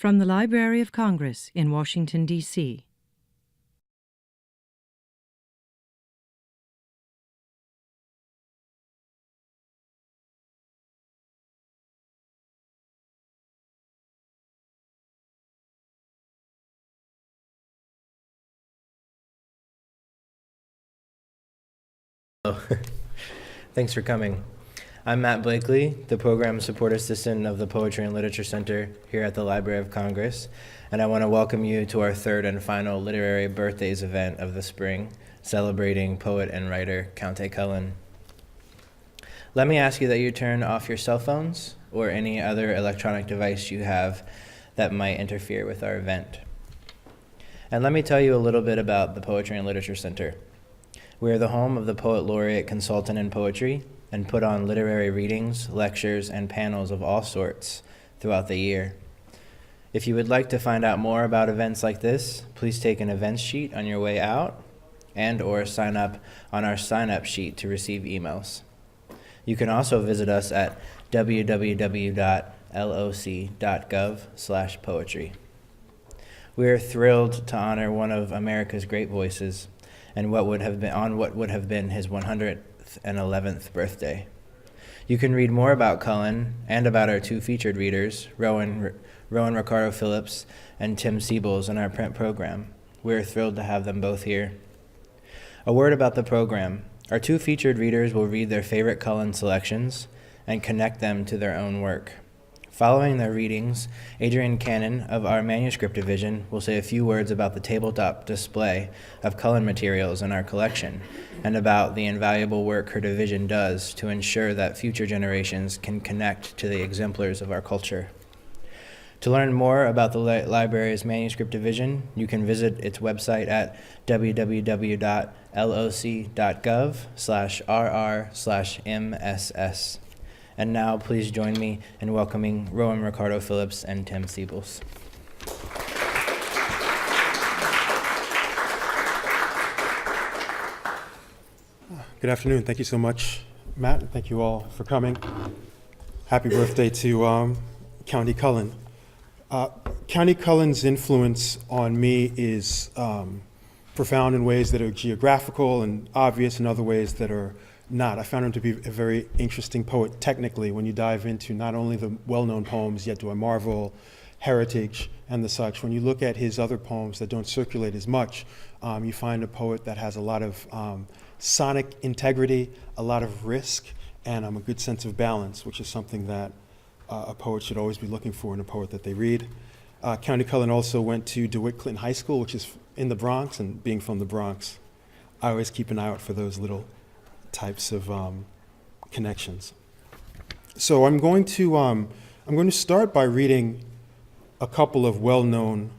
From the Library of Congress in Washington, D.C. Thanks for coming. I'm Matt Blakely, the Program Support Assistant of the Poetry and Literature Center here at the Library of Congress, and I want to welcome you to our third and final Literary Birthdays event of the spring, celebrating poet and writer Countee Cullen. Let me ask you that you turn off your cell phones or any other electronic device you have that might interfere with our event. And let me tell you a little bit about the Poetry and Literature Center. We are the home of the Poet Laureate Consultant in Poetry and put on literary readings, lectures, and panels of all sorts throughout the year. If you would like to find out more about events like this, please take an events sheet on your way out and/or sign up on our sign-up sheet to receive emails. You can also visit us at www.loc.gov/poetry. We are thrilled to honor one of America's great voices and what would have been his 111th birthday. You can read more about Cullen and about our two featured readers, Rowan, Ricardo, Phillips, and Tim Seibles in our print program. We're thrilled to have them both here. A word about the program. Our two featured readers will read their favorite Cullen selections and connect them to their own work. Following their readings, Adrienne Cannon of our manuscript division will say a few words about the tabletop display of Cullen materials in our collection and about the invaluable work her division does to ensure that future generations can connect to the exemplars of our culture. To learn more about the library's manuscript division, you can visit its website at www.loc.gov/rr/MSS. And now, please join me in welcoming Rowan, Ricardo, Phillips, and Tim Seibles. Good afternoon. Thank you so much, Matt. Thank you all for coming. Happy birthday to Countee Cullen. Countee Cullen's influence on me is profound in ways that are geographical and obvious, in other ways that are not. I found him to be a very interesting poet technically when you dive into not only the well-known poems, Yet Do I Marvel, Heritage, and the such. When you look at his other poems that don't circulate as much, you find a poet that has a lot of sonic integrity, a lot of risk, and a good sense of balance, which is something that a poet should always be looking for in a poet that they read. Countee Cullen also went to DeWitt Clinton High School, which is in the Bronx, and being from the Bronx, I always keep an eye out for those little types of connections. So I'm going to start by reading a couple of well-known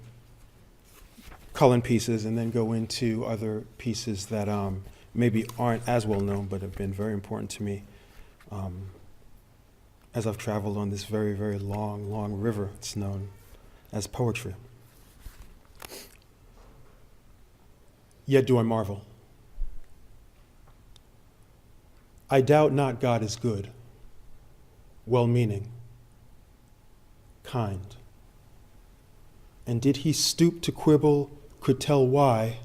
Cullen pieces and then go into other pieces that maybe aren't as well-known but have been very important to me as I've traveled on this very, very long river. It's known as poetry. Yet do I marvel. I doubt not God is good, well-meaning, kind. And did he stoop to quibble, could tell why,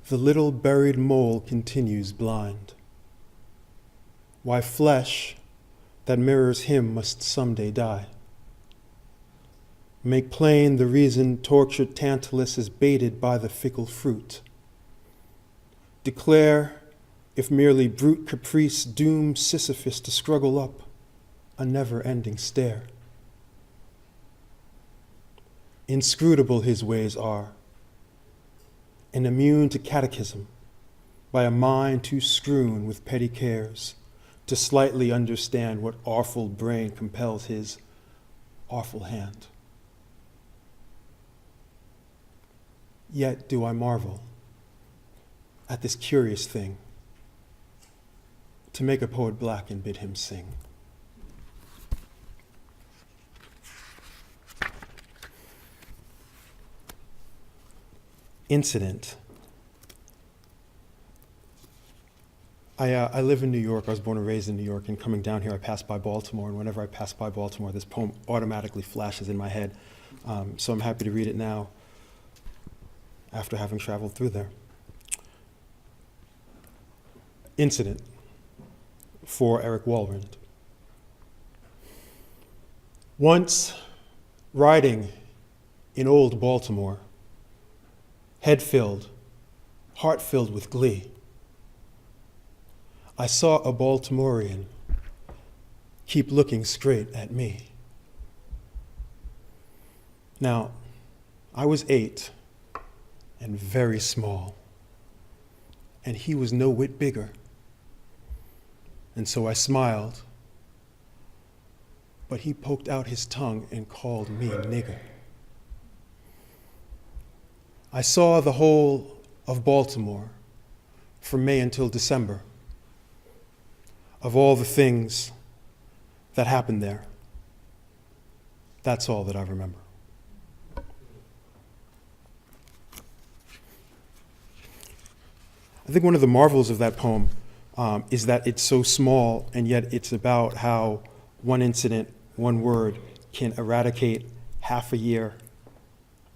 the little buried mole continues blind. Why flesh that mirrors him must someday die. Make plain the reason tortured Tantalus is baited by the fickle fruit. Declare if merely brute caprice dooms Sisyphus to struggle up a never-ending stair. Inscrutable his ways are, and immune to catechism by a mind too strewn with petty cares to slightly understand what awful brain compels his awful hand. Yet do I marvel at this curious thing, to make a poet black and bid him sing. Incident. I live in New York. I was born and raised in New York, and coming down here, I pass by Baltimore, and whenever I pass by Baltimore, this poem automatically flashes in my head. So I'm happy to read it now after having traveled through there. Incident for Eric Walrand. Once, riding in old Baltimore, head filled, heart filled with glee, I saw a Baltimorean keep looking straight at me. Now, I was 8 and very small, and he was no whit bigger. And so I smiled, but he poked out his tongue and called me nigger. I saw the whole of Baltimore from May until December. Of all the things that happened there, that's all that I remember. I think one of the marvels of that poem is that it's so small, and yet it's about how one incident, one word, can eradicate half a year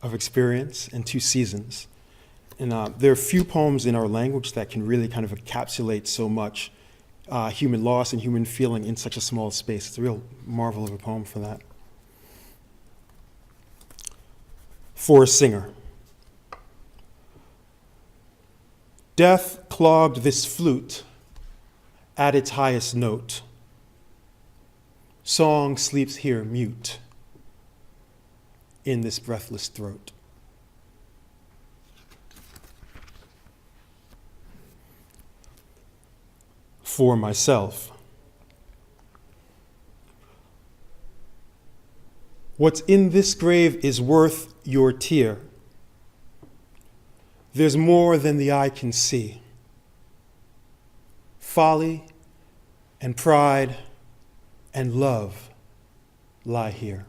of experience and 2 seasons. And there are few poems in our language that can really kind of encapsulate so much human loss and human feeling in such a small space. It's a real marvel of a poem for that. For a singer. Death clogged this flute at its highest note. Song sleeps here mute in this breathless throat. For myself. What's in this grave is worth your tear. There's more than the eye can see. Folly and pride and love lie here,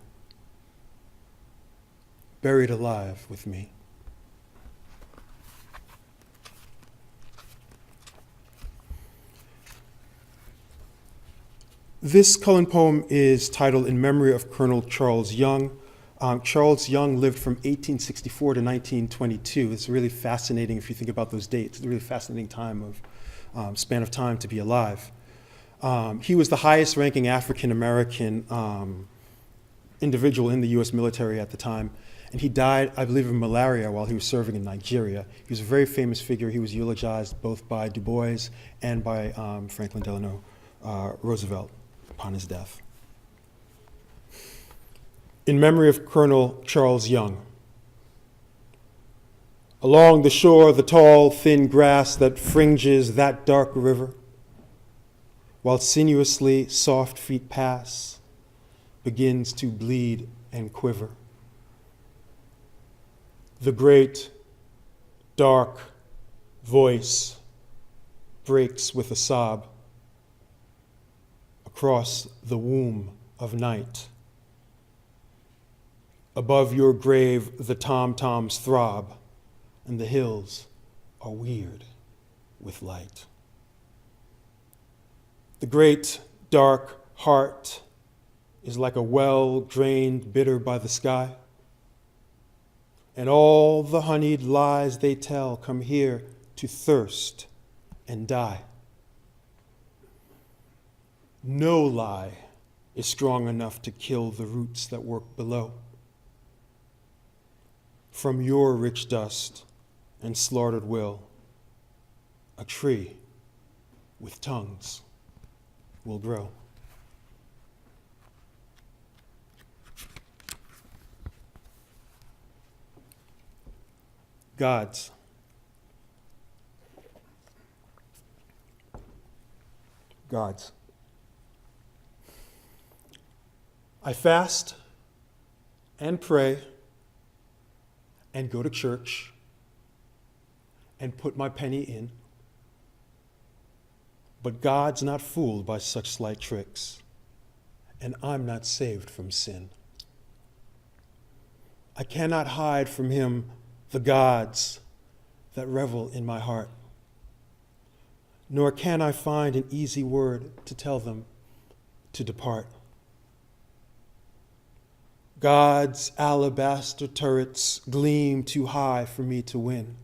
buried alive with me. This Cullen poem is titled In Memory of Colonel Charles Young. Charles Young lived from 1864 to 1922. It's really fascinating if you think about those dates. It's a really fascinating span of time to be alive. He was the highest ranking African-American individual in the US military at the time. And he died, I believe, of malaria while he was serving in Nigeria. He was a very famous figure. He was eulogized both by Du Bois and by Franklin Delano Roosevelt upon his death. In memory of Colonel Charles Young. Along the shore, the tall, thin grass that fringes that dark river, while sinuously soft feet pass, begins to bleed and quiver. The great, dark voice breaks with a sob across the womb of night. Above your grave, the tom-toms throb, and the hills are weird with light. The great, dark heart is like a well drained bitter by the sky, and all the honeyed lies they tell come here to thirst and die. No lie is strong enough to kill the roots that work below. From your rich dust and slaughtered will, a tree with tongues will grow. Gods. Gods. I fast and pray and go to church and put my penny in. But God's not fooled by such slight tricks, and I'm not saved from sin. I cannot hide from him the gods that revel in my heart. nor can I find an easy word to tell them to depart. God's alabaster turrets gleam too high for me to win,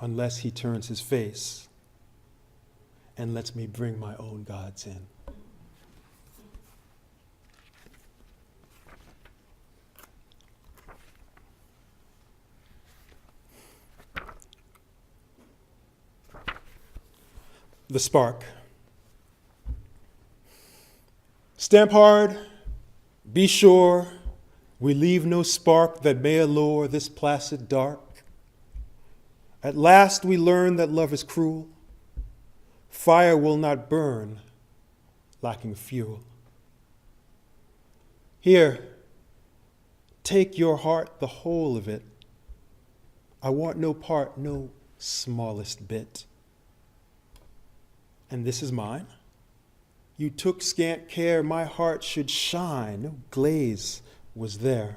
unless he turns his face and lets me bring my own gods in. The spark. Stamp hard, be sure, we leave no spark that may allure this placid dark. At last we learn that love is cruel. Fire will not burn, lacking fuel. Here, take your heart, the whole of it. I want no part, no smallest bit. And this is mine. You took scant care my heart should shine. No glaze was there.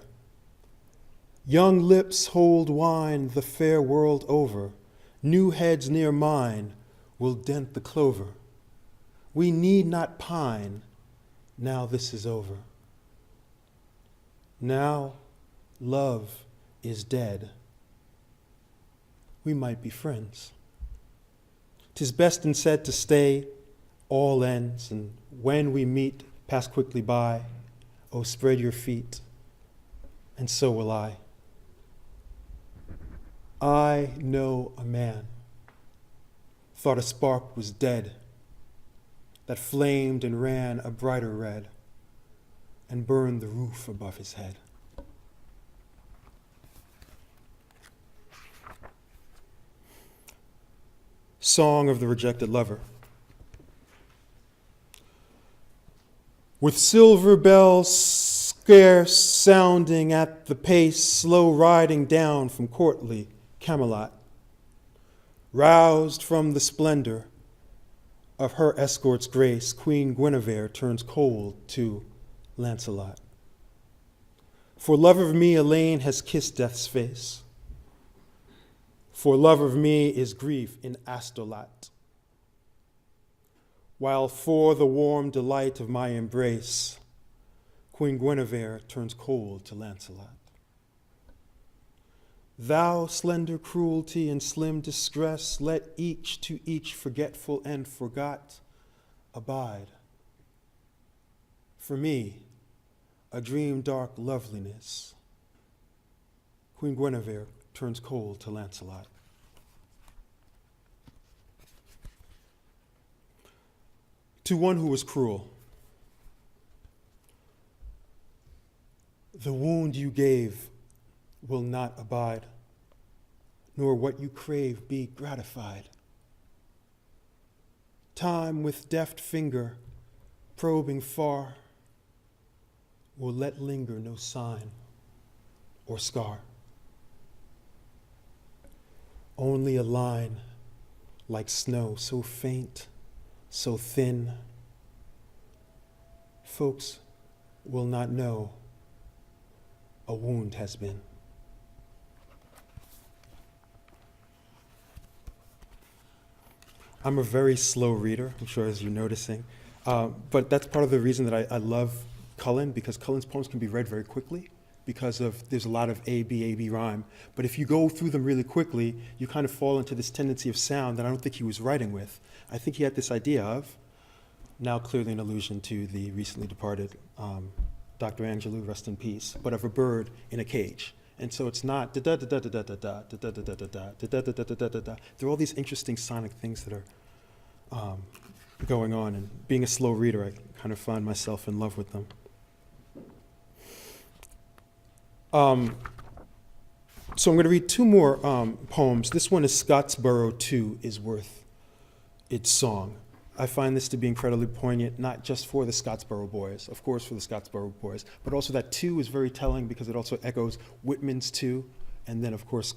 Young lips hold wine the fair world over. New heads near mine will dent the clover. We need not pine, now this is over. Now love is dead. We might be friends. 'Tis best instead to stay, all ends, and when we meet, pass quickly by. Oh, spread your feet, and so will I. I know a man, thought a spark was dead, that flamed and ran a brighter red, and burned the roof above his head. Song of the Rejected Lover. With silver bells scarce sounding at the pace, slow riding down from courtly Camelot, roused from the splendor of her escort's grace, Queen Guinevere turns cold to Lancelot. For love of me, Elaine has kissed death's face. For love of me is grief in Astolat. While for the warm delight of my embrace, Queen Guinevere turns cold to Lancelot. Thou slender cruelty and slim distress, let each to each forgetful and forgot abide. For me, a dream dark loveliness, Queen Guinevere turns cold to Lancelot. To one who was cruel. The wound you gave will not abide, nor what you crave be gratified. Time with deft finger, probing far, will let linger no sign or scar. Only a line like snow, so faint, so thin, folks will not know a wound has been. I'm a very slow reader, I'm sure as you're noticing, but that's part of the reason that I love Cullen, because Cullen's poems can be read very quickly because there's a lot of A, B rhyme. But if you go through them really quickly, you kind of fall into this tendency of sound that I don't think he was writing with. I think he had this idea of, now clearly an allusion to the recently departed Dr. Angelou, rest in peace, but of a bird in a cage. And so it's not da da da da da da da da da da da da da da da da da da da. There are all these interesting sonic things that are going on, and being a slow reader, I kind of find myself in love with them. So I'm going to read two more poems. This one is Scottsboro 2 is worth its song. I find this to be incredibly poignant, not just for the Scottsboro boys, of course for the Scottsboro boys, but also that 2 is very telling because it also echoes Whitman's 2, and then of course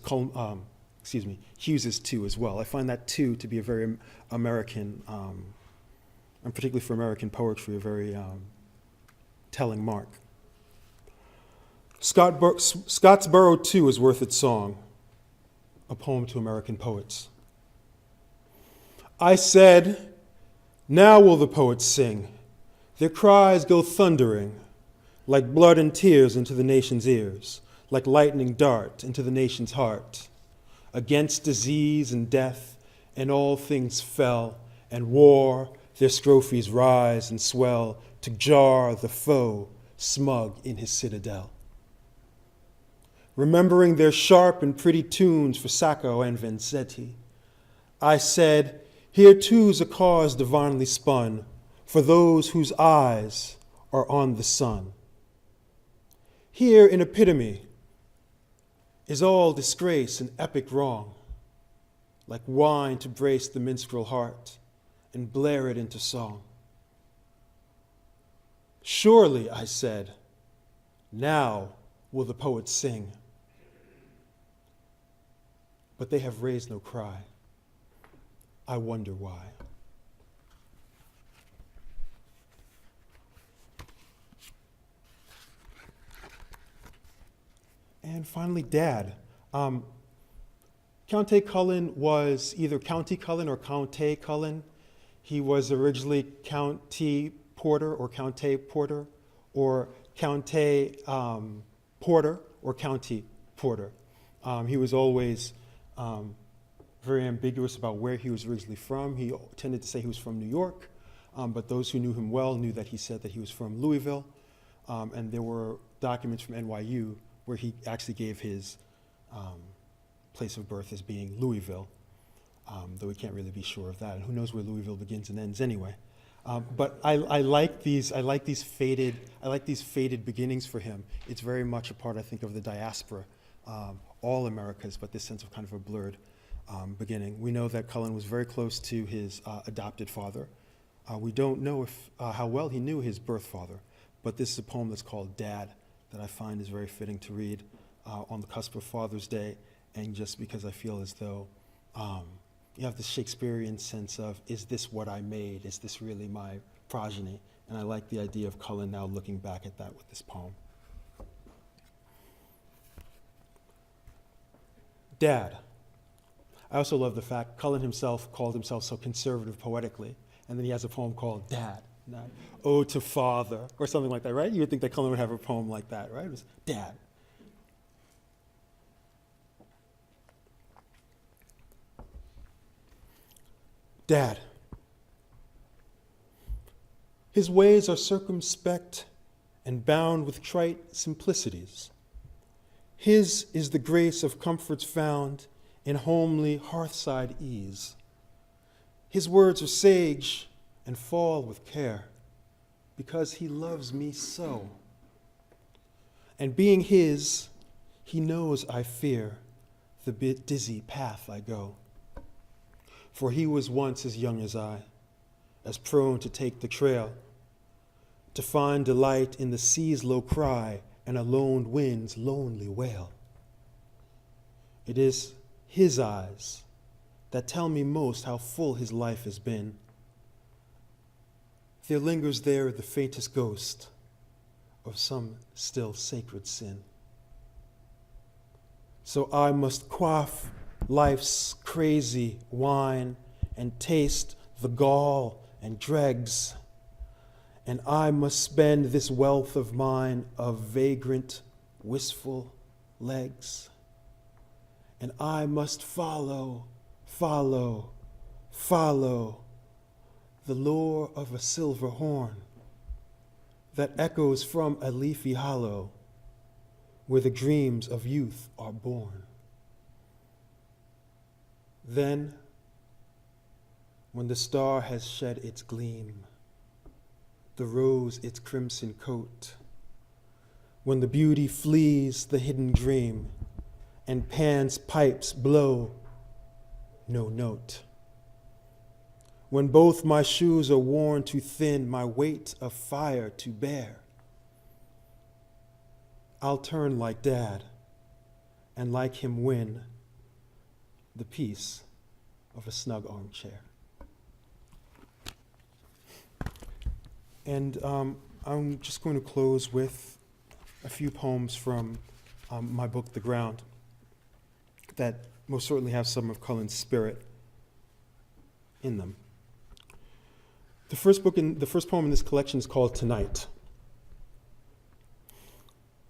Hughes's 2 as well. I find that 2 to be a very American, and particularly for American poetry, a very telling mark. Scottsboro 2 is worth its song, a poem to American poets. I said, now will the poets sing. Their cries go thundering, like blood and tears into the nation's ears, like lightning dart into the nation's heart. Against disease and death and all things fell, and war, their strophes rise and swell to jar the foe smug in his citadel. Remembering their sharp and pretty tunes for Sacco and Vanzetti, I said, here too's a cause divinely spun for those whose eyes are on the sun. Here in epitome is all disgrace and epic wrong, like wine to brace the minstrel heart and blare it into song. Surely, I said, now will the poets sing. But they have raised no cry. I wonder why. And finally, Dad. Countee Cullen was either Countee Cullen or Countee Cullen. He was originally Countee Porter or Countee Porter or Countee Porter or County Porter. He was always very ambiguous about where he was originally from. He tended to say he was from New York, but those who knew him well knew that he said that he was from Louisville, and there were documents from NYU where he actually gave his place of birth as being Louisville, though we can't really be sure of that, and who knows where Louisville begins and ends anyway. But I like these faded beginnings for him. It's very much a part, I think, of the diaspora, all Americas, but this sense of kind of a blurred beginning. We know that Cullen was very close to his adopted father. We don't know how well he knew his birth father, but this is a poem that's called Dad that I find is very fitting to read on the cusp of Father's Day, and just because I feel as though you have this Shakespearean sense of, is this what I made? Is this really my progeny? And I like the idea of Cullen now looking back at that with this poem. Dad. I also love the fact Cullen himself called himself so conservative poetically, and then he has a poem called Dad, not Ode to Father, or something like that, right? You would think that Cullen would have a poem like that, right? It was Dad. Dad. His ways are circumspect and bound with trite simplicities. His is the grace of comforts found in homely hearthside ease. His words are sage and fall with care, because he loves me so. And being his, he knows I fear the bit dizzy path I go. For he was once as young as I, as prone to take the trail, to find delight in the sea's low cry and a lone wind's lonely wail. It is his eyes that tell me most how full his life has been. There lingers there the faintest ghost of some still sacred sin. So I must quaff life's crazy wine and taste the gall and dregs, and I must spend this wealth of mine of vagrant, wistful legs. And I must follow the lure of a silver horn that echoes from a leafy hollow where the dreams of youth are born. Then, when the star has shed its gleam, the rose its crimson coat, when the beauty flees the hidden dream, and Pan's pipes blow no note, when both my shoes are worn too thin, my weight of fire to bear, I'll turn like Dad, and like him win the peace of a snug armchair. And I'm just going to close with a few poems from my book, The Ground, that most certainly have some of Cullen's spirit. in them. The first poem in this collection is called Tonight.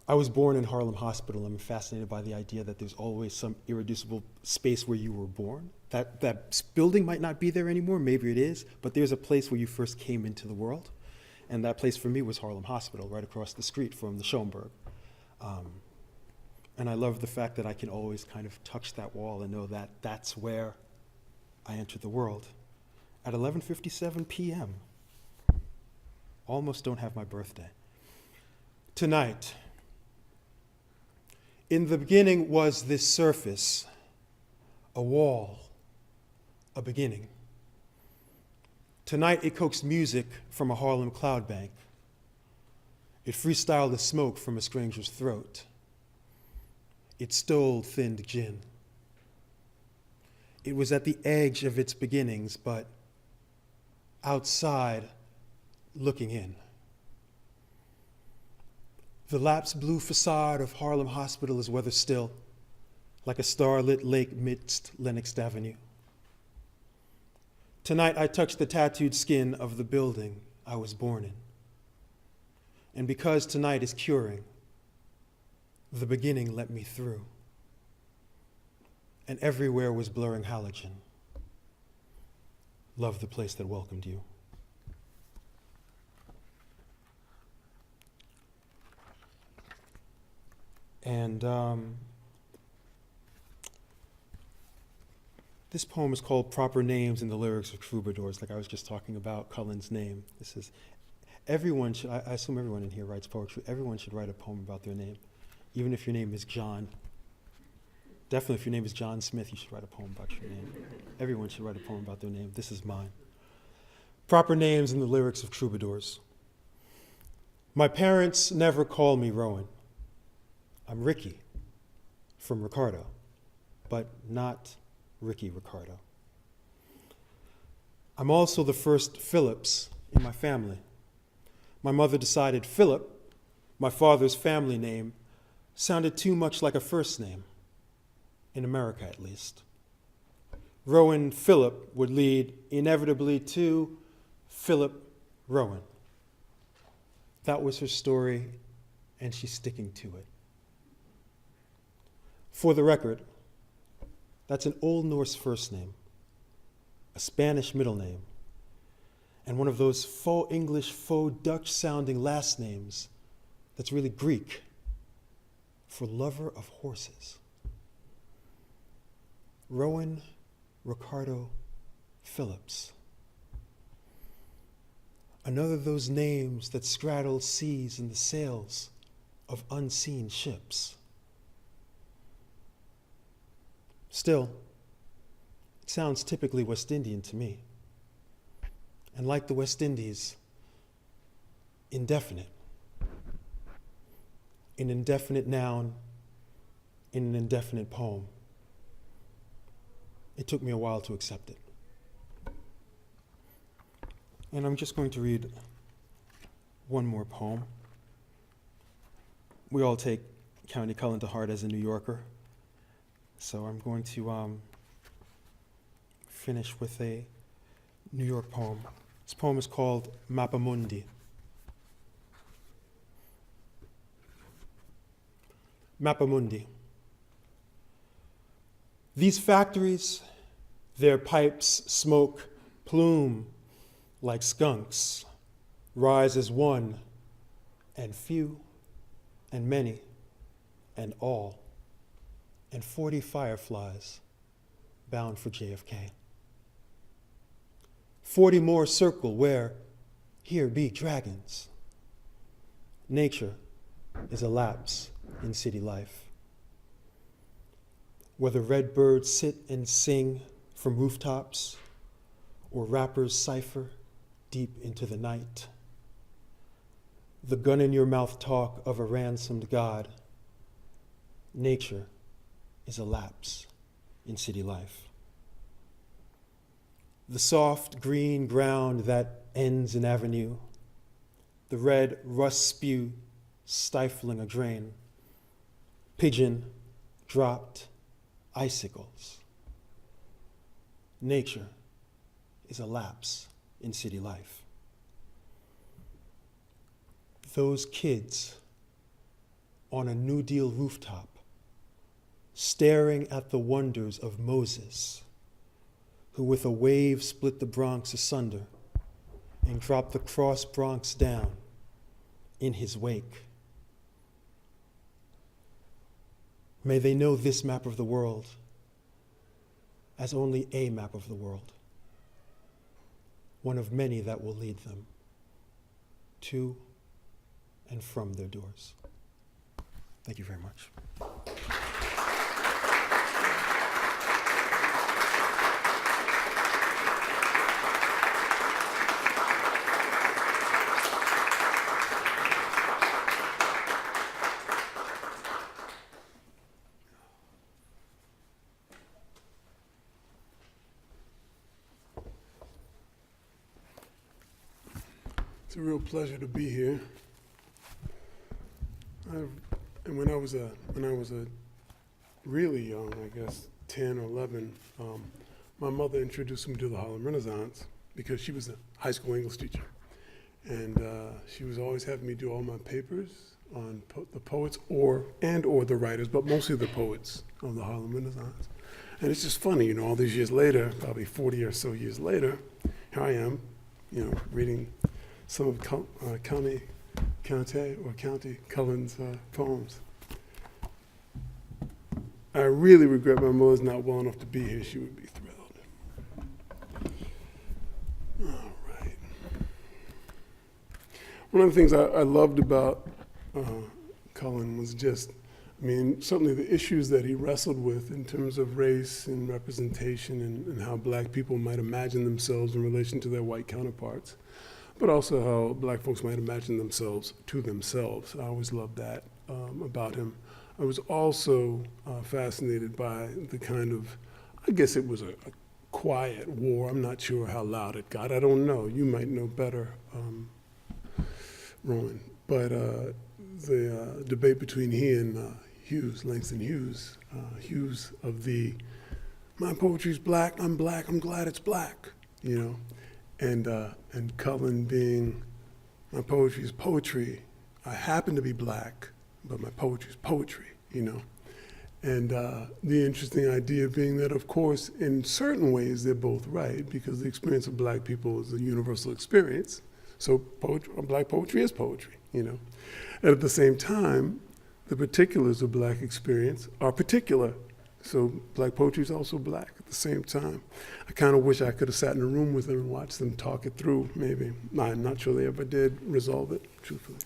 I was born in Harlem Hospital. I'm fascinated by the idea that there's always some irreducible space where you were born. That building might not be there anymore, maybe it is, but there's a place where you first came into the world. And that place for me was Harlem Hospital, right across the street from the Schomburg. And I love the fact that I can always kind of touch that wall and know that that's where I entered the world. At 11:57 p.m. Almost don't have my birthday. Tonight. In the beginning was this surface, a wall, a beginning. Tonight it coaxed music from a Harlem cloud bank. It freestyled the smoke from a stranger's throat. It stole thinned gin. It was at the edge of its beginnings, but outside, looking in. The lapsed blue facade of Harlem Hospital is weather still, like a starlit lake midst Lenox Avenue. Tonight I touched the tattooed skin of the building I was born in. And because tonight is curing, the beginning let me through. And everywhere was blurring halogen. Love the place that welcomed you. And this poem is called Proper Names in the Lyrics of Troubadours, like I was just talking about Cullen's name. This is, everyone should, I assume everyone in here writes poetry, everyone should write a poem about their name, even if your name is John. Definitely if your name is John Smith, you should write a poem about your name. Everyone should write a poem about their name. This is mine. Proper Names in the Lyrics of Troubadours. My parents never call me Rowan. I'm Ricky, from Ricardo, but not Ricky Ricardo. I'm also the first Phillips in my family. My mother decided Philip, my father's family name, sounded too much like a first name, in America at least. Rowan Phillip would lead inevitably to Philip Rowan. That was her story, and she's sticking to it. For the record, that's an Old Norse first name, a Spanish middle name, and one of those faux English, faux Dutch sounding last names that's really Greek for lover of horses. Rowan Ricardo Phillips. Another of those names that straddle seas in the sails of unseen ships. Still, it sounds typically West Indian to me. And like the West Indies, indefinite. An indefinite noun in an indefinite poem. It took me a while to accept it. And I'm just going to read one more poem. We all take Countee Cullen to heart as a New Yorker. So I'm going to finish with a New York poem. This poem is called Mapamundi. Mapamundi. These factories, their pipes smoke plume like skunks, rise as one and few and many and all, and 40 fireflies bound for JFK. 40 more circle where here be dragons. Nature is a lapse in city life. Whether red birds sit and sing from rooftops or rappers cipher deep into the night. The gun in your mouth talk of a ransomed God. Nature is a lapse in city life. The soft green ground that ends an avenue, the red rust spew stifling a drain, pigeon dropped icicles. Nature is a lapse in city life. Those kids on a New Deal rooftop, staring at the wonders of Moses, who with a wave split the Bronx asunder and dropped the cross Bronx down in his wake. May they know this map of the world as only a map of the world, one of many that will lead them to and from their doors. Thank you very much. It's a real pleasure to be here. And when I was really young, I guess 10 or 11, my mother introduced me to the Harlem Renaissance because she was a high school English teacher, and she was always having me do all my papers on the poets or the writers, but mostly the poets of the Harlem Renaissance. And it's just funny, all these years later, probably 40 or so years later, here I am, reading some of Countee Cullen's poems. I really regret my mother's not well enough to be here. She would be thrilled. All right. One of the things I loved about Cullen was just, certainly the issues that he wrestled with in terms of race and representation and how black people might imagine themselves in relation to their white counterparts, but also how black folks might imagine themselves to themselves. I always loved that about him. I was also fascinated by the kind of, I guess it was a quiet war. I'm not sure how loud it got. I don't know. You might know better, Rowan. But the debate between he and Hughes, Langston Hughes, Hughes of the, my poetry's black, I'm glad it's black, and Cullen being, my poetry is poetry. I happen to be black, but my poetry is poetry, And the interesting idea being that, of course, in certain ways, they're both right, because the experience of black people is a universal experience. So black poetry is poetry, And at the same time, the particulars of black experience are particular. So black poetry is also black at the same time. I kind of wish I could have sat in a room with them and watched them talk it through, maybe. I'm not sure they ever did resolve it, truthfully.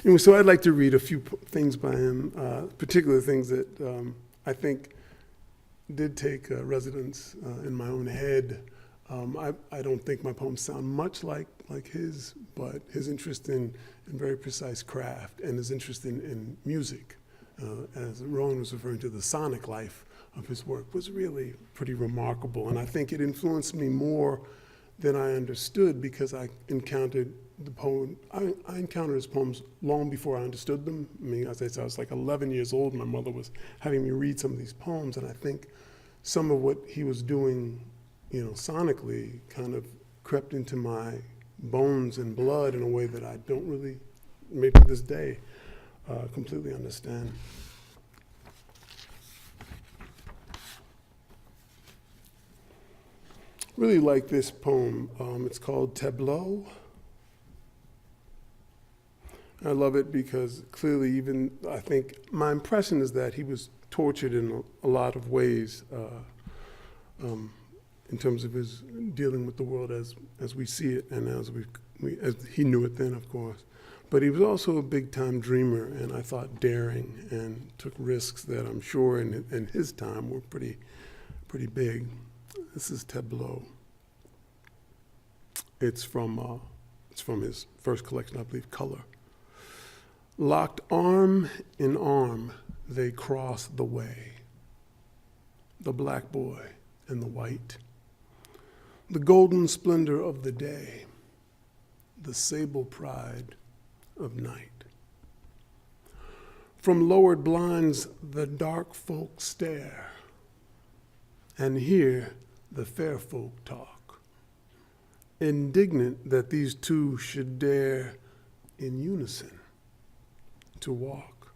Anyway, so I'd like to read a few things by him, particular things that I think did take residence in my own head. I don't think my poems sound much like his, but his interest in very precise craft and his interest in music, as Rowan was referring to, the sonic life of his work was really pretty remarkable. And I think it influenced me more than I understood, because I encountered I encountered his poems long before I understood them. As I said, I was like 11 years old. My mother was having me read some of these poems, and I think some of what he was doing, sonically, kind of crept into my bones and blood in a way that I don't really, maybe to this day, completely understand. Really like this poem. It's called Tableau. I love it because clearly, I think my impression is that he was tortured in a lot of ways in terms of his dealing with the world as we see it and as he knew it then, of course. But he was also a big-time dreamer, and I thought daring, and took risks that I'm sure in his time were pretty big. This is Tableau. It's from his first collection, I believe, Color. Locked arm in arm, they cross the way. The black boy and the white. The golden splendor of the day. The sable pride of night. From lowered blinds, the dark folk stare, and hear the fair folk talk. indignant that these two should dare in unison to walk,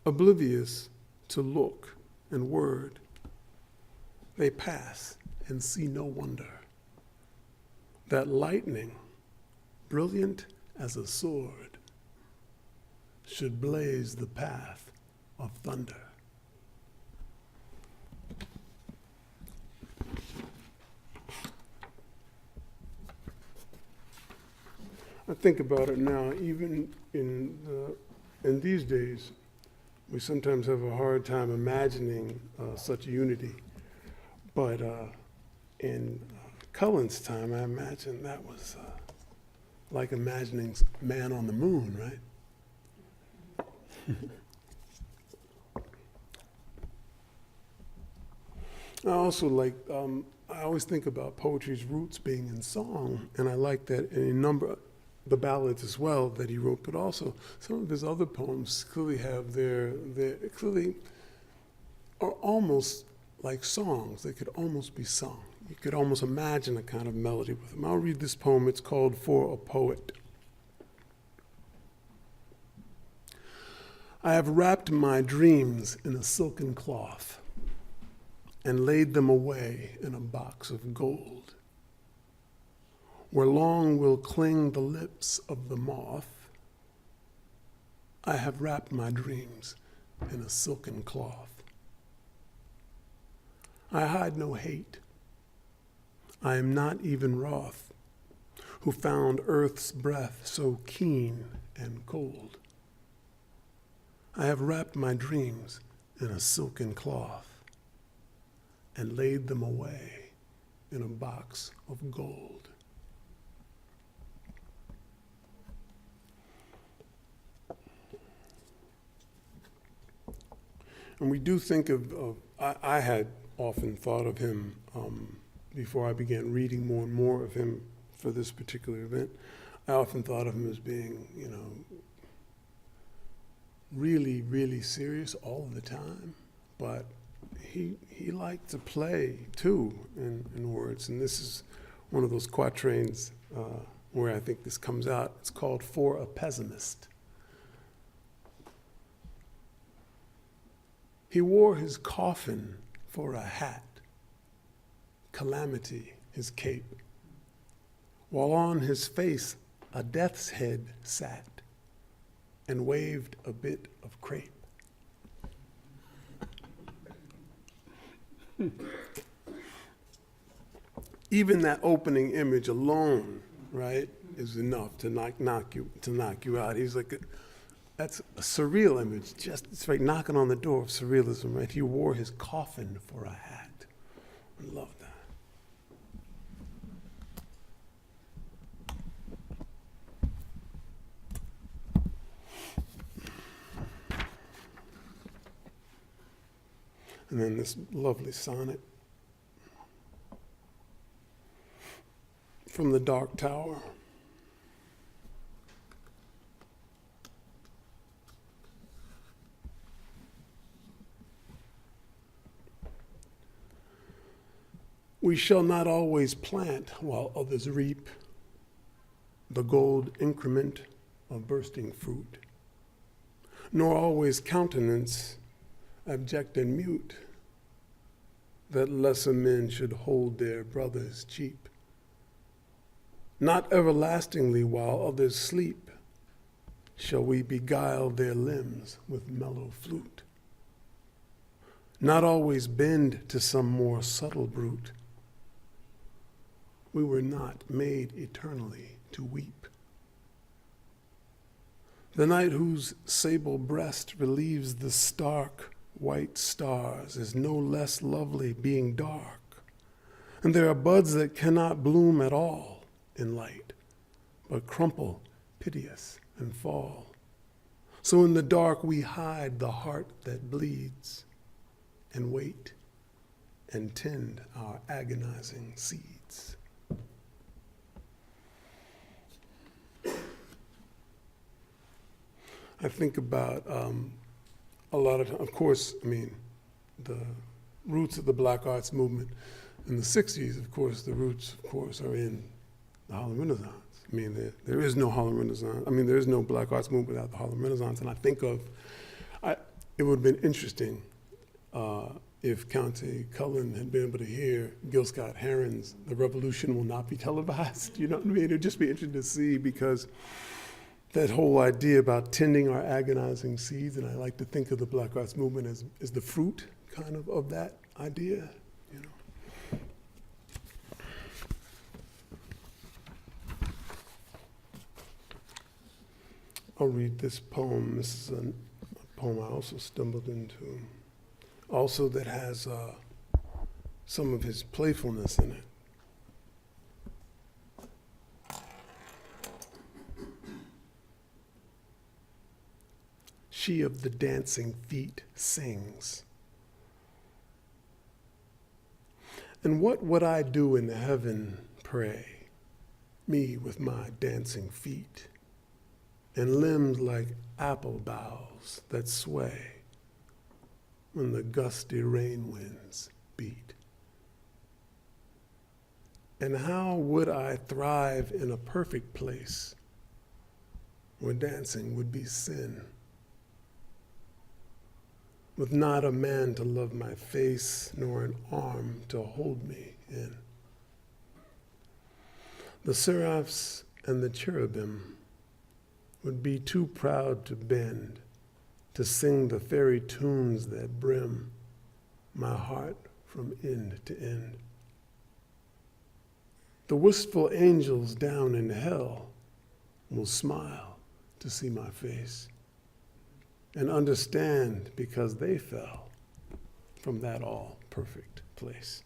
oblivious to look and word. They pass and see no wonder that lightning, brilliant as a sword, should blaze the path of thunder. I think about it now, even in these days, we sometimes have a hard time imagining such unity. But in Cullen's time, I imagine that was like imagining man on the moon, right? I also like, I always think about poetry's roots being in song, and I like that in a number of the ballads as well that he wrote, but also some of his other poems clearly have clearly are almost like songs. They could almost be sung. You could almost imagine a kind of melody with them. I'll read this poem. It's called For a Poet. I have wrapped my dreams in a silken cloth and laid them away in a box of gold, where long will cling the lips of the moth. I have wrapped my dreams in a silken cloth. I hide no hate. I am not even wroth, who found earth's breath so keen and cold. I have wrapped my dreams in a silken cloth and laid them away in a box of gold. And we do think of I had often thought of him before I began reading more and more of him for this particular event. I often thought of him as being, really, really serious all the time. But he liked to play too in words. And this is one of those quatrains where I think this comes out. It's called For a Pessimist. He wore his coffin for a hat, calamity his cape, while on his face a death's head sat and waved a bit of crape. Even that opening image alone, right, is enough to knock you out. He's like that's a surreal image, just it's like knocking on the door of surrealism, right? He wore his coffin for a hat. I love that. And then this lovely sonnet from the Dark Tower. We shall not always plant while others reap the gold increment of bursting fruit, nor always countenance abject and mute that lesser men should hold their brothers cheap. Not everlastingly while others sleep shall we beguile their limbs with mellow flute, not always bend to some more subtle brute. We were not made eternally to weep. The night whose sable breast relieves the stark white stars is no less lovely being dark, and there are buds that cannot bloom at all in light, but crumple piteous and fall. So in the dark we hide the heart that bleeds, and wait and tend our agonizing seeds. I think about a lot of course, I mean, the roots of the Black Arts movement In the 60s, of course, the roots, of course, are in the Harlem Renaissance. I mean, there is no Harlem Renaissance. I mean, there is no Black arts movement without the Harlem Renaissance. And I think it would have been interesting if Countee Cullen had been able to hear Gil Scott-Heron's "The Revolution Will Not Be Televised." You know what I mean? It'd just be interesting to see, because that whole idea about tending our agonizing seeds, and I like to think of the Black arts movement as the fruit kind of that idea, you know. I'll read this poem. This is a poem I also stumbled into, also that has some of his playfulness in it. She of the dancing feet sings. And what would I do in heaven, pray, me with my dancing feet, and limbs like apple boughs that sway when the gusty rain winds beat? And how would I thrive in a perfect place where dancing would be sin, with not a man to love my face, nor an arm to hold me in? The seraphs and the cherubim would be too proud to bend, to sing the fairy tunes that brim my heart from end to end. The wistful angels down in hell will smile to see my face and understand, because they fell from that all perfect place.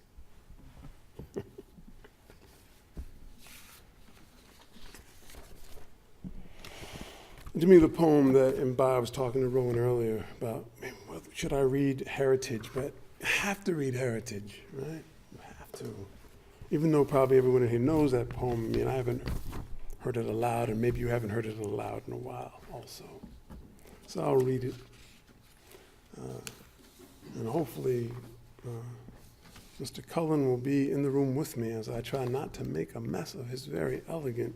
To me, the poem that, and I was talking to Rowan earlier about, should I read Heritage? But I have to read Heritage, right? I have to. Even though probably everyone in here knows that poem, I mean, I haven't heard it aloud, and maybe you haven't heard it aloud in a while also. So I'll read it. And hopefully, Mr. Cullen will be in the room with me as I try not to make a mess of his very elegant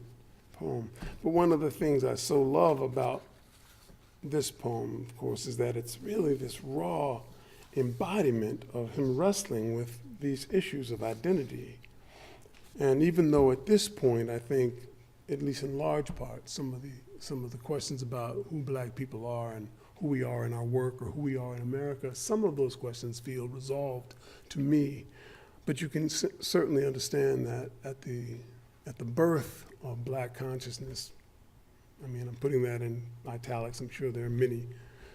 poem. But one of the things I so love about this poem, of course, is that it's really this raw embodiment of him wrestling with these issues of identity. And even though at this point, I think, at least in large part, some of the questions about who Black people are and who we are in our work or who we are in America, some of those questions feel resolved to me. But you can certainly understand that at the birth of Black consciousness, I mean, I'm putting that in italics. I'm sure there are many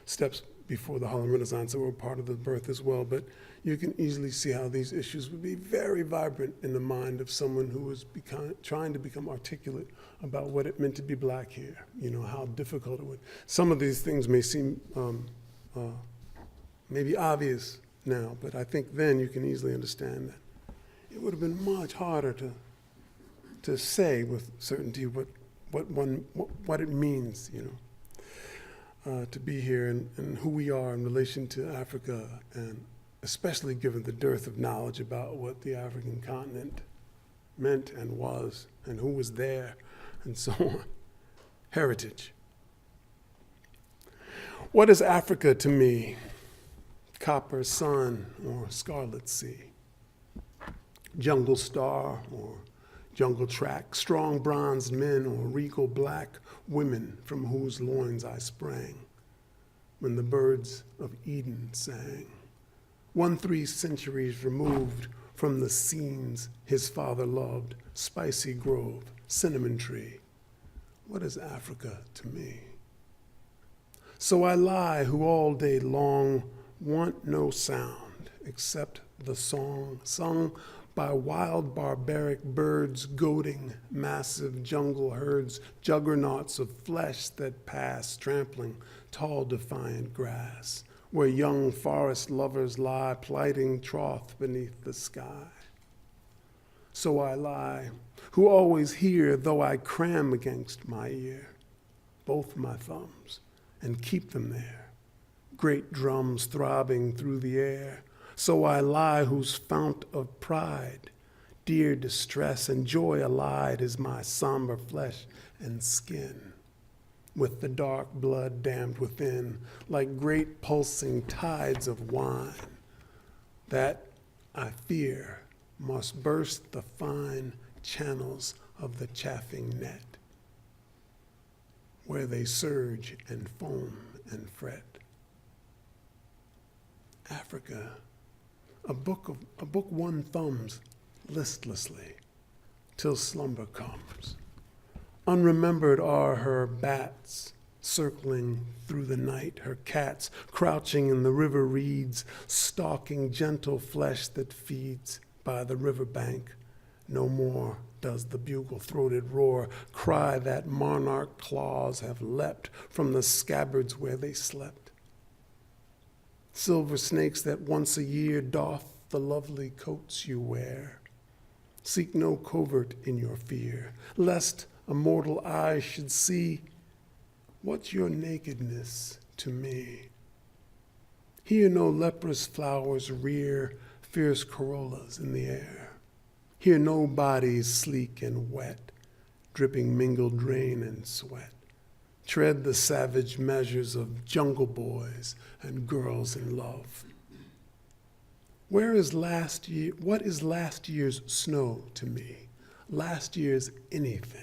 steps before the Harlem Renaissance that were part of the birth as well, but you can easily see how these issues would be very vibrant in the mind of someone who was trying to become articulate about what it meant to be Black here, how difficult it would. Some of these things may seem maybe obvious now, but I think then you can easily understand that it would have been much harder to say with certainty what it means, to be here and who we are in relation to Africa, and especially given the dearth of knowledge about what the African continent meant and was, and who was there, and so on. Heritage. What is Africa to me? Copper sun or scarlet sea, jungle star or jungle track, strong bronzed men or regal Black women from whose loins I sprang when the birds of Eden sang. 3 centuries removed from the scenes his father loved, spicy grove, cinnamon tree. What is Africa to me? So I lie who all day long want no sound except the song sung by wild barbaric birds goading massive jungle herds, juggernauts of flesh that pass, trampling tall defiant grass, where young forest lovers lie plighting troth beneath the sky. So I lie, who always hear, though I cram against my ear, both my thumbs, and keep them there, great drums throbbing through the air, So I lie whose fount of pride, dear distress and joy allied is my somber flesh and skin, with the dark blood dammed within, like great pulsing tides of wine, that I fear must burst the fine channels of the chafing net, where they surge and foam and fret. Africa, a book one thumbs listlessly till slumber comes. Unremembered are her bats circling through the night, her cats crouching in the river reeds, stalking gentle flesh that feeds by the riverbank. No more does the bugle-throated roar cry that monarch claws have leapt from the scabbards where they slept. Silver snakes that once a year doff the lovely coats you wear. Seek no covert in your fear, lest a mortal eye should see. What's your nakedness to me? Here no leprous flowers rear fierce corollas in the air. Here no bodies sleek and wet, dripping mingled rain and sweat, tread the savage measures of jungle boys and girls in love. What is last year's snow to me? Last year's anything.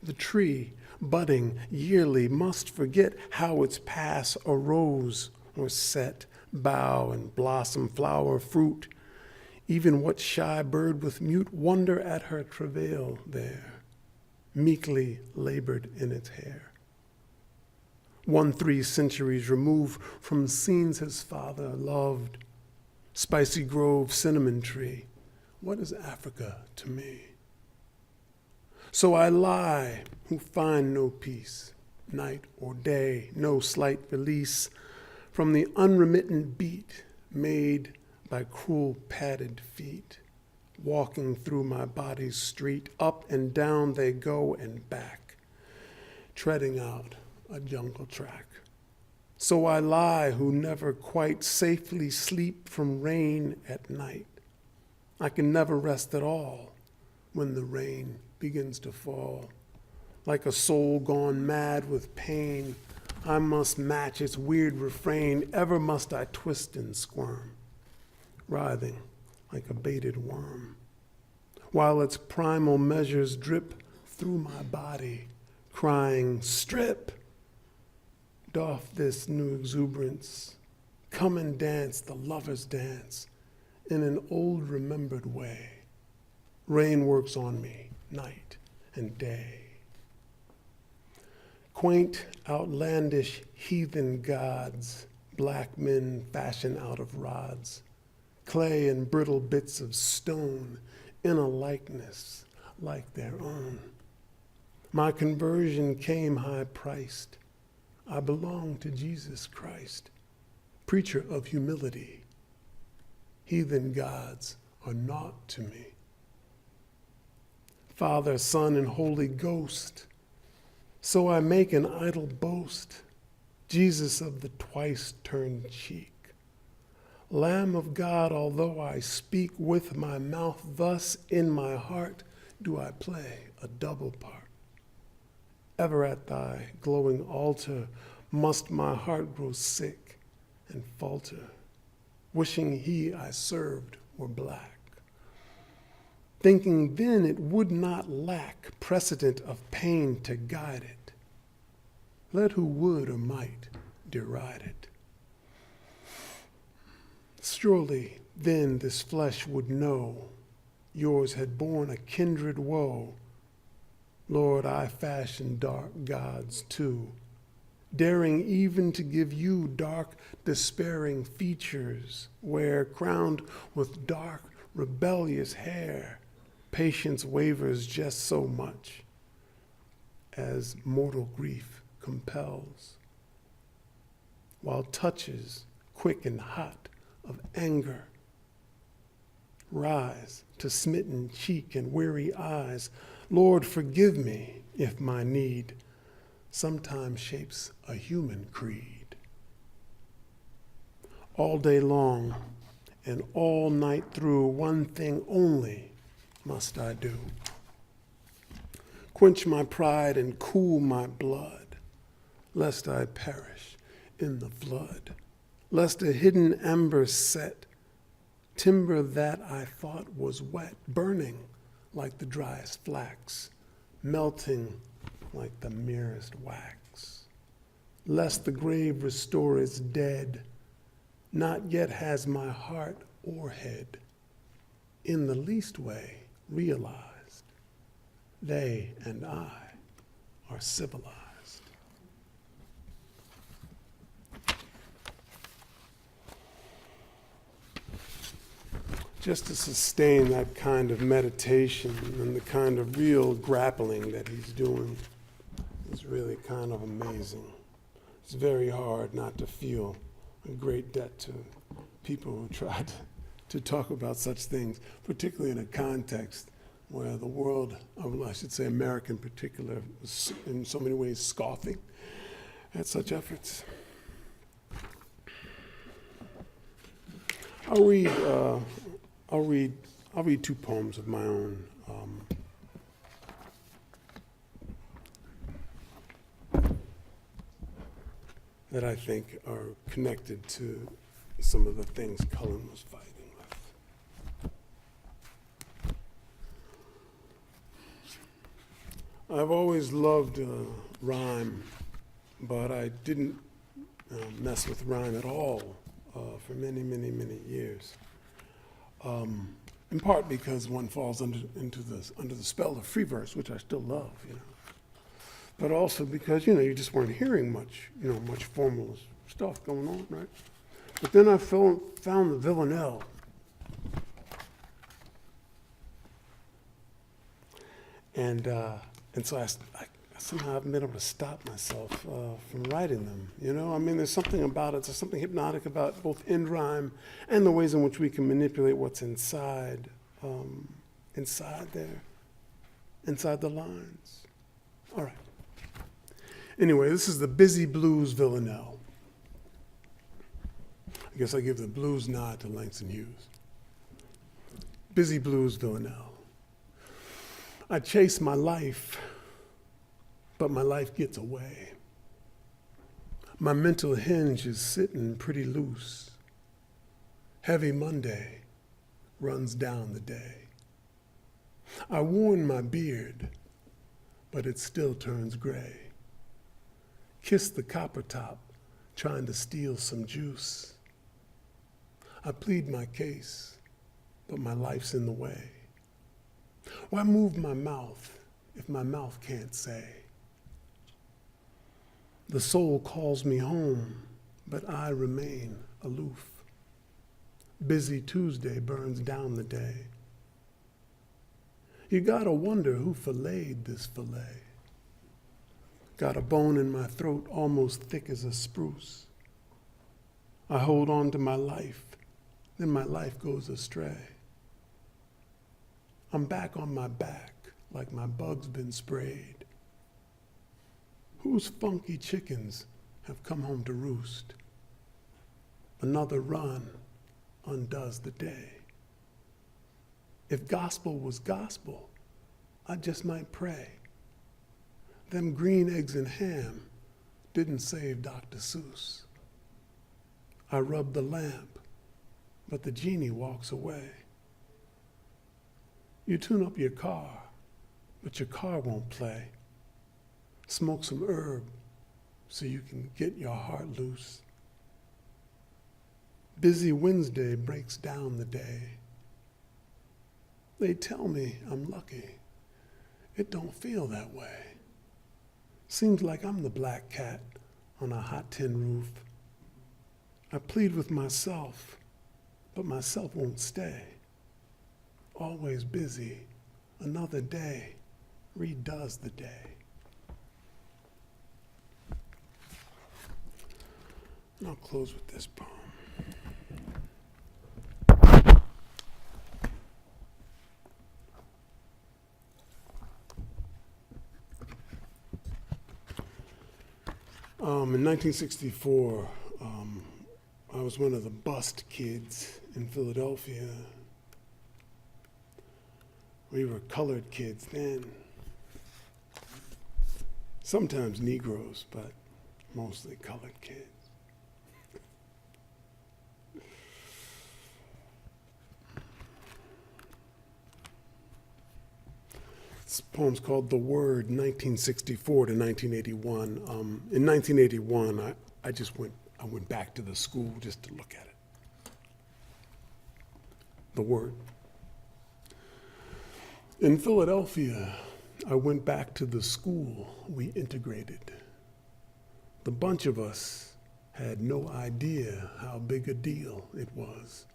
The tree, budding yearly, must forget how its past arose or set, bough and blossom, flower, fruit. Even what shy bird with mute wonder at her travail there, meekly labored in its hair. 3 centuries removed from scenes his father loved, spicy grove, cinnamon tree. What is Africa to me? So I lie who find no peace, night or day, no slight release from the unremittent beat made by cruel padded feet, walking through my body's street. Up and down they go and back, treading out a jungle track. So I lie who never quite safely sleep from rain at night. I can never rest at all when the rain begins to fall. Like a soul gone mad with pain, I must match its weird refrain. Ever must I twist and squirm, writhing like a baited worm, while its primal measures drip through my body, crying, strip, doff this new exuberance, come and dance the lover's dance in an old remembered way. Rain works on me night and day. Quaint, outlandish, heathen gods, black men fashion out of rods, clay and brittle bits of stone in a likeness like their own. My conversion came high-priced. I belong to Jesus Christ, preacher of humility. Heathen gods are naught to me. Father, Son, and Holy Ghost, so I make an idle boast, Jesus of the twice-turned cheek. Lamb of God, although I speak with my mouth, thus in my heart do I play a double part. Ever at thy glowing altar must my heart grow sick and falter, wishing he I served were black, thinking then it would not lack precedent of pain to guide it. Let who would or might deride it. Surely then this flesh would know yours had borne a kindred woe. Lord, I fashioned dark gods too, daring even to give you dark, despairing features, where, crowned with dark, rebellious hair, patience wavers just so much as mortal grief compels, while touches, quick and hot, of anger rise to smitten cheek and weary eyes. Lord, forgive me if my need sometimes shapes a human creed. All day long, and all night through one thing only must I do. Quench my pride and cool my blood, lest I perish in the flood, lest a hidden ember set, timber that I thought was wet, burning like the driest flax, melting like the merest wax, lest the grave restore its dead, not yet has my heart or head in the least way realized they and I are civilized. Just to sustain that kind of meditation and the kind of real grappling that he's doing is really kind of amazing. It's very hard not to feel a great debt to people who try to talk about such things, particularly in a context where the world, I should say America in particular, was in so many ways scoffing at such efforts. I'll read two poems of my own. That I think are connected to some of the things Cullen was fighting with. I've always loved rhyme, but I didn't mess with rhyme at all for many, many, many years. In part because one falls under the spell of free verse, which I still love, But also because, you just weren't hearing much formal stuff going on, right? But then I found the Villanelle. And so I somehow haven't been able to stop myself from writing them, I mean, there's something about it, there's something hypnotic about both end rhyme and the ways in which we can manipulate what's inside there, inside the lines. All right. Anyway, this is the Busy Blues Villanelle. I guess I give the blues nod to Langston Hughes. Busy Blues Villanelle. I chase my life, but my life gets away. My mental hinge is sitting pretty loose. Heavy Monday runs down the day. I worn my beard, but it still turns gray. Kiss the copper top, trying to steal some juice. I plead my case, but my life's in the way. Why move my mouth if my mouth can't say? The soul calls me home, but I remain aloof. Busy Tuesday burns down the day. You gotta wonder who filleted this fillet. Got a bone in my throat almost thick as a spruce. I hold on to my life, then my life goes astray. I'm back on my back like my bug's been sprayed. Whose funky chickens have come home to roost? Another run undoes the day. If gospel was gospel, I just might pray. Them green eggs and ham didn't save Dr. Seuss. I rub the lamp, but the genie walks away. You tune up your car, but your car won't play. Smoke some herb so you can get your heart loose. Busy Wednesday breaks down the day. They tell me I'm lucky. It don't feel that way. Seems like I'm the black cat on a hot tin roof. I plead with myself, but myself won't stay. Always busy, another day redoes the day. And I'll close with this poem. In 1964, I was one of the bust kids in Philadelphia. We were colored kids then. Sometimes Negroes, but mostly colored kids. This poem's called The Word, 1964 to 1981. In 1981, I went back to the school just to look at it. The Word. In Philadelphia, I went back to the school we integrated. The bunch of us had no idea how big a deal it was.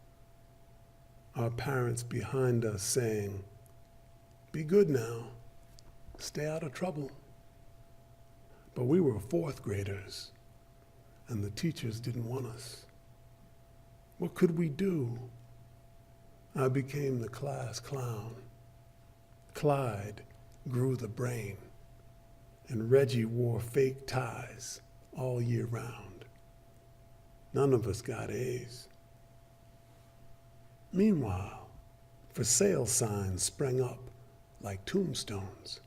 Our parents behind us saying, "Be good now, stay out of trouble." But we were fourth graders, and the teachers didn't want us. What could we do? I became the class clown. Clyde grew the brain, and Reggie wore fake ties all year round. None of us got A's. Meanwhile, for sale signs sprang up like tombstones.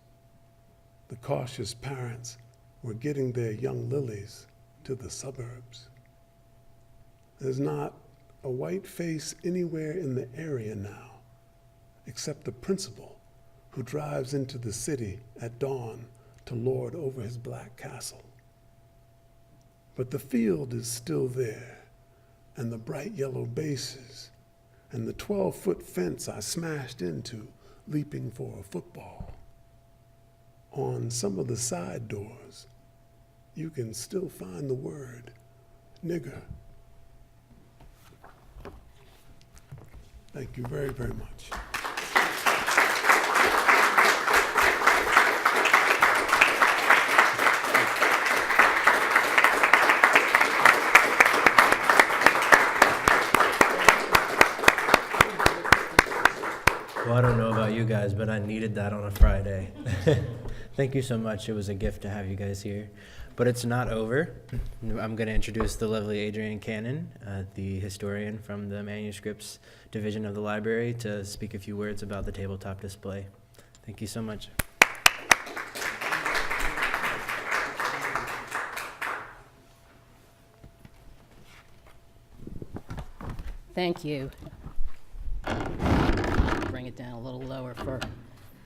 The cautious parents were getting their young lilies to the suburbs. There's not a white face anywhere in the area now, except the principal who drives into the city at dawn to lord over his black castle. But the field is still there, and the bright yellow bases, and the 12-foot fence I smashed into leaping for a football. On some of the side doors, you can still find the word nigger. Thank you very, very much. Well, I don't know about you guys, but I needed that on a Friday. Thank you so much. It was a gift to have you guys here. But it's not over. I'm going to introduce the lovely Adrienne Cannon, the historian from the Manuscripts Division of the Library, to speak a few words about the tabletop display. Thank you so much. Thank you. Bring it down a little lower for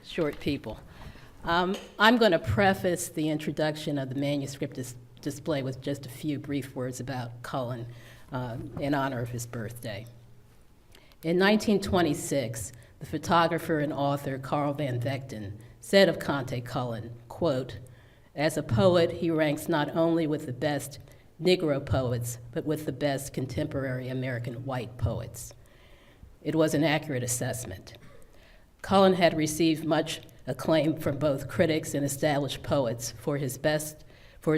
short people. I'm going to preface the introduction of the manuscript display with just a few brief words about Cullen in honor of his birthday. In 1926, the photographer and author Carl Van Vechten said of Countee Cullen, quote, "As a poet, he ranks not only with the best Negro poets, but with the best contemporary American white poets." It was an accurate assessment. Cullen had received much acclaim from both critics and established poets for his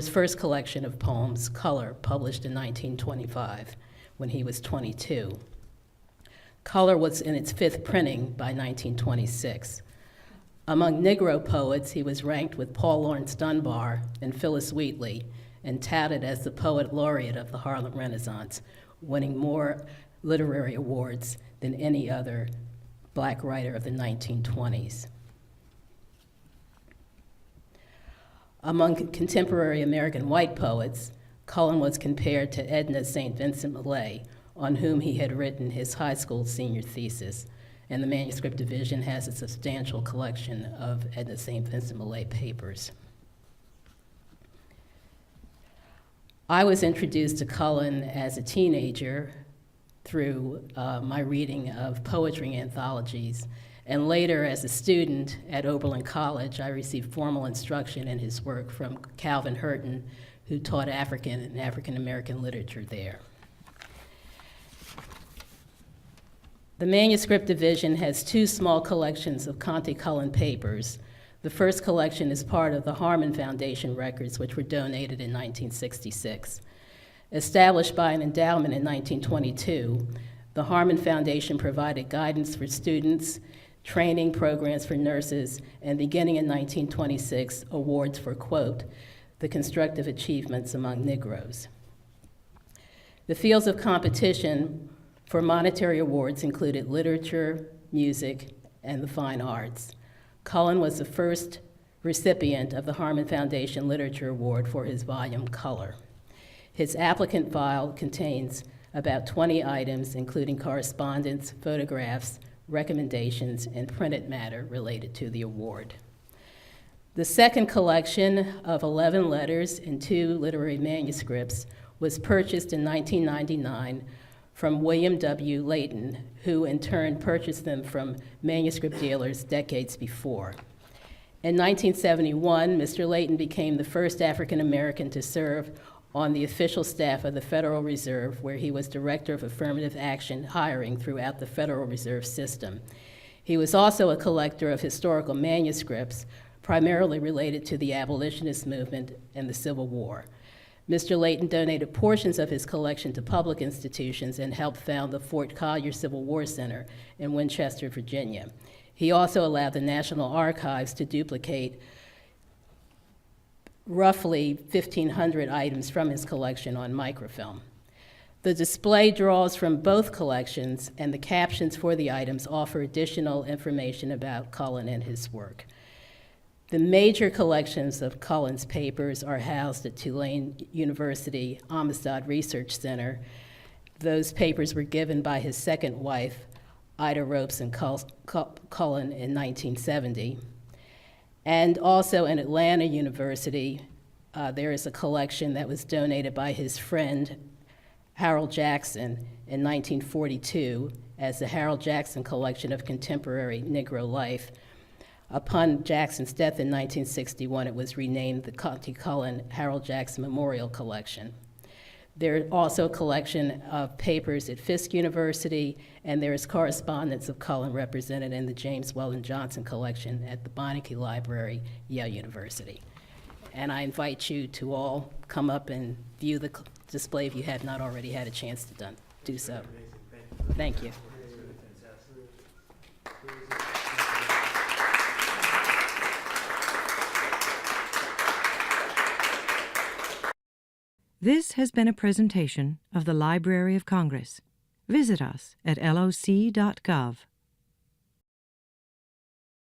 first collection of poems, Color, published in 1925, when he was 22. Color was in its fifth printing by 1926. Among Negro poets, he was ranked with Paul Laurence Dunbar and Phyllis Wheatley, and touted as the poet laureate of the Harlem Renaissance, winning more literary awards than any other Black writer of the 1920s. Among contemporary American white poets, Cullen was compared to Edna St. Vincent Millay, on whom he had written his high school senior thesis, and the Manuscript Division has a substantial collection of Edna St. Vincent Millay papers. I was introduced to Cullen as a teenager through my reading of poetry anthologies, and later as a student at Oberlin College, I received formal instruction in his work from Calvin Hurton, who taught African and African American literature there. The Manuscript Division has two small collections of Countee Cullen papers. The first collection is part of the Harmon Foundation records, which were donated in 1966. Established by an endowment in 1922, the Harmon Foundation provided guidance for students, training programs for nurses, and beginning in 1926, awards for, quote, the constructive achievements among Negroes. The fields of competition for monetary awards included literature, music, and the fine arts. Cullen was the first recipient of the Harmon Foundation Literature Award for his volume Color. His applicant file contains about 20 items, including correspondence, photographs, recommendations, and printed matter related to the award. The second collection of 11 letters and 2 literary manuscripts was purchased in 1999 from William W. Layton, who in turn purchased them from manuscript dealers decades before. In 1971, Mr. Layton became the first African American to serve on the official staff of the Federal Reserve, where he was Director of Affirmative Action Hiring throughout the Federal Reserve System. He was also a collector of historical manuscripts, primarily related to the abolitionist movement and the Civil War. Mr. Layton donated portions of his collection to public institutions and helped found the Fort Collier Civil War Center in Winchester, Virginia. He also allowed the National Archives to duplicate roughly 1,500 items from his collection on microfilm. The display draws from both collections, and the captions for the items offer additional information about Cullen and his work. The major collections of Cullen's papers are housed at Tulane University Amistad Research Center. Those papers were given by his second wife, Ida Robeson Cullen, in 1970. And also in Atlanta University, there is a collection that was donated by his friend, Harold Jackson, in 1942 as the Harold Jackson Collection of Contemporary Negro Life. Upon Jackson's death in 1961, it was renamed the Countee Cullen Harold Jackson Memorial Collection. There is also a collection of papers at Fisk University, and there is correspondence of Cullen represented in the James Weldon Johnson Collection at the Beinecke Library, Yale University. And I invite you to all come up and view the display if you have not already had a chance to do so. Thank you. This has been a presentation of the Library of Congress. Visit us at loc.gov.